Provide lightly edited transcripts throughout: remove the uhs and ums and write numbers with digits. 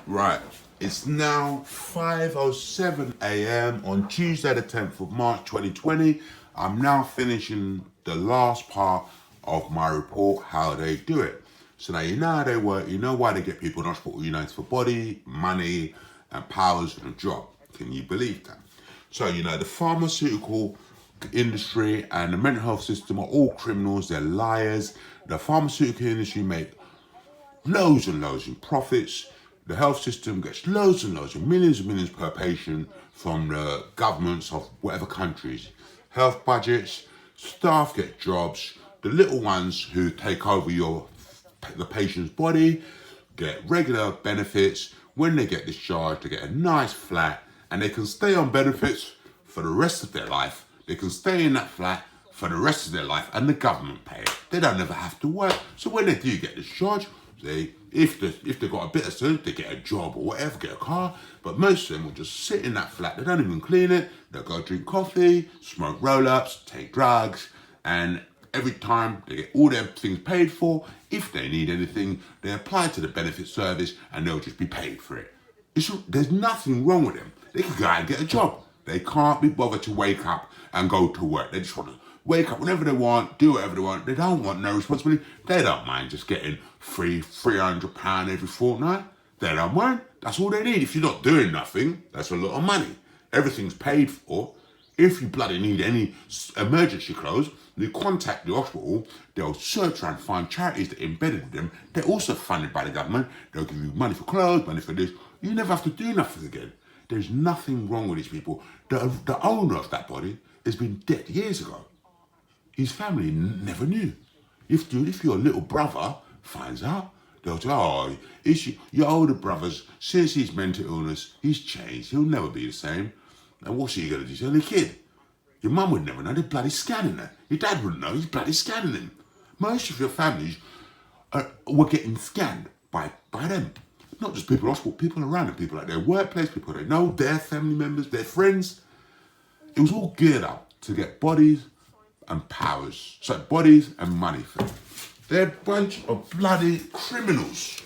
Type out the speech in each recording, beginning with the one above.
Right. It's now 5:07 a.m. on Tuesday the 10th of March 2020. I'm now finishing the last part of my report, how they do it. So now you know how they work, you know why they get people in hospital united for body, money, and powers and a job. Can you believe that? So, the pharmaceutical industry and the mental health system are all criminals, they're liars. The pharmaceutical industry make loads and loads in profits. The health system gets loads and millions per patient from the governments of whatever countries. Health budgets, staff get jobs. The little ones who take over the patient's body get regular benefits. When they get discharged, they get a nice flat and they can stay on benefits for the rest of their life. They can stay in that flat for the rest of their life and the government pay it. They don't ever have to work. So when they do get discharged, if they got a bit of sense, they get a job or whatever, get a car. But most of them will just sit in that flat. They don't even clean it. They'll go drink coffee, smoke roll-ups, take drugs, and every time they get all their things paid for. If they need anything, they apply to the benefit service and they'll just be paid for it. There's nothing wrong with them. They can go out and get a job. They can't be bothered to wake up and go to work. They just want to wake up whenever they want, do whatever they want. They don't want no responsibility. They don't mind just getting £300 every fortnight. They don't mind. That's all they need. If you're not doing nothing, that's a lot of money. Everything's paid for. If you bloody need any emergency clothes, you contact the hospital, they'll search around and find charities that embedded them. They're also funded by the government. They'll give you money for clothes, money for this. You never have to do nothing again. There's nothing wrong with these people. The owner of that body has been dead years ago. His family never knew. If your little brother finds out, they'll say, oh, your older brother's, since his mental illness, he's changed. He'll never be the same. And what's he going to do? He's only a kid. Your mum would never know. They're bloody scanning her. Your dad wouldn't know. He's bloody scanning him. Most of your families were getting scanned by them. Not just people in hospital, people around them, people at their workplace, people they know, their family members, their friends. It was all geared up to get bodies and powers. So bodies and money for them. They're a bunch of bloody criminals.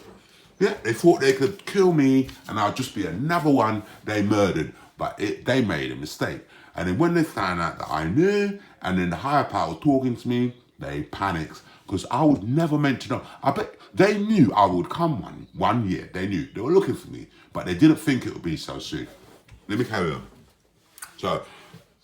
Yeah, they thought they could kill me and I'll just be another one they murdered. But they made a mistake. And then when they found out that I knew, and then the higher power was talking to me, they panicked. Because I was never meant to know. I bet they knew I would come one year. They knew. They were looking for me. But they didn't think it would be so soon. Let me carry on. So,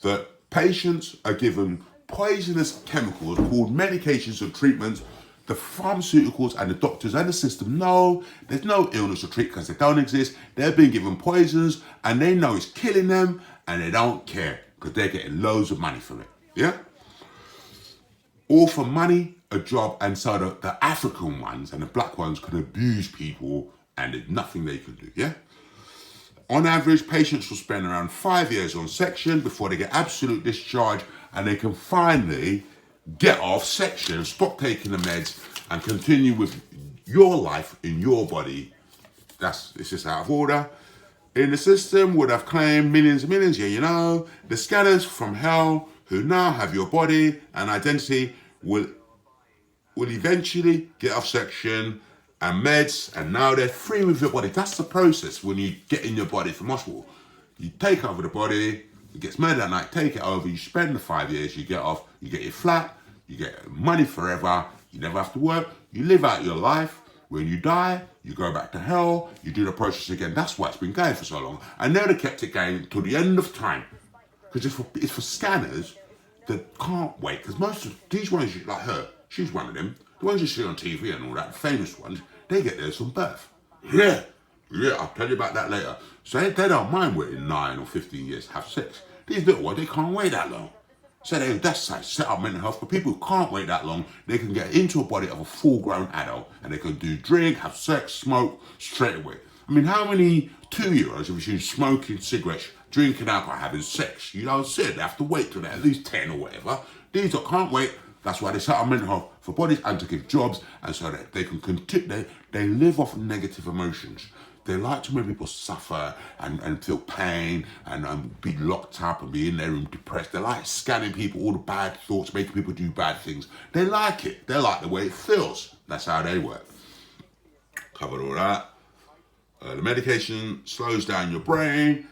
the patients are given poisonous chemicals called medications or treatments. The pharmaceuticals and the doctors and the system know there's no illness or treatment because they don't exist. They're being given poisons and they know it's killing them and they don't care because they're getting loads of money from it. Yeah? All for money, a job, and so the African ones and the black ones can abuse people and there's nothing they can do. Yeah? On average, patients will spend around 5 years on section before they get absolute discharge and they can finally get off section, stop taking the meds and continue with your life in your body. It's just out of order. In the system would have claimed millions and millions. Yeah, the scanners from hell who now have your body and identity will eventually get off section and meds and now they're free with your body. That's the process when you get in your body from hospital. You take over the body, it gets murdered at night, take it over, you spend the 5 years, you get off, you get your flat, you get money forever, you never have to work, you live out your life. When you die, you go back to hell, you do the process again. That's why it's been going for so long. And they'd have kept it going until the end of time. Because it's for scanners that can't wait. Because most of these ones, like her, she's one of them. The ones you see on TV and all that, the famous ones, they get theirs from birth. Yeah, I'll tell you about that later. So they don't mind waiting 9 or 15 years to have sex. These little ones, they can't wait that long. So that's like set up mental health for people who can't wait that long. They can get into a body of a full-grown adult and they can do drink, have sex, smoke straight away. I mean, how many 2-year-olds have you seen smoking cigarettes, drinking alcohol, having sex? You don't see it. They have to wait till they're at least 10 or whatever. These that can't wait, that's why they set up mental health for bodies and to give jobs and so that they can continue. They live off negative emotions. They like to make people suffer and feel pain and be locked up and be in their room depressed. They like scanning people, all the bad thoughts, making people do bad things. They like it. They like the way it feels. That's how they work. Covered all that. The medication slows down your brain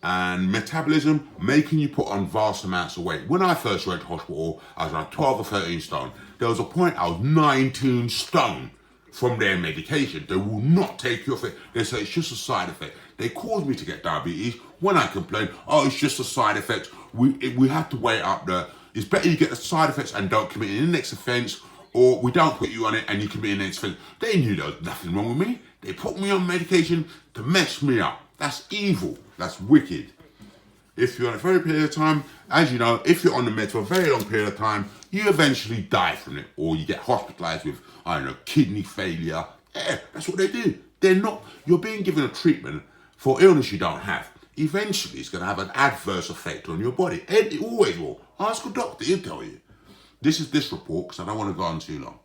and metabolism, making you put on vast amounts of weight. When I first went to hospital, I was around 12 or 13 stone. There was a point I was 19 stone from their medication. They will not take you off it. They say it's just a side effect. They caused me to get diabetes. When I complained, oh, it's just a side effect. We have to weigh up it's better you get the side effects and don't commit the next offence, or we don't put you on it and you commit the next offence. They knew there was nothing wrong with me. They put me on medication to mess me up. That's evil. That's wicked. If you're on a very period of time, as you know, if you're on the meds for a very long period of time, you eventually die from it, or you get hospitalised with, I don't know, kidney failure. Yeah, that's what they do. You're being given a treatment for illness you don't have. Eventually, it's going to have an adverse effect on your body. It always will. Ask a doctor, he'll tell you. This is this report, because I don't want to go on too long.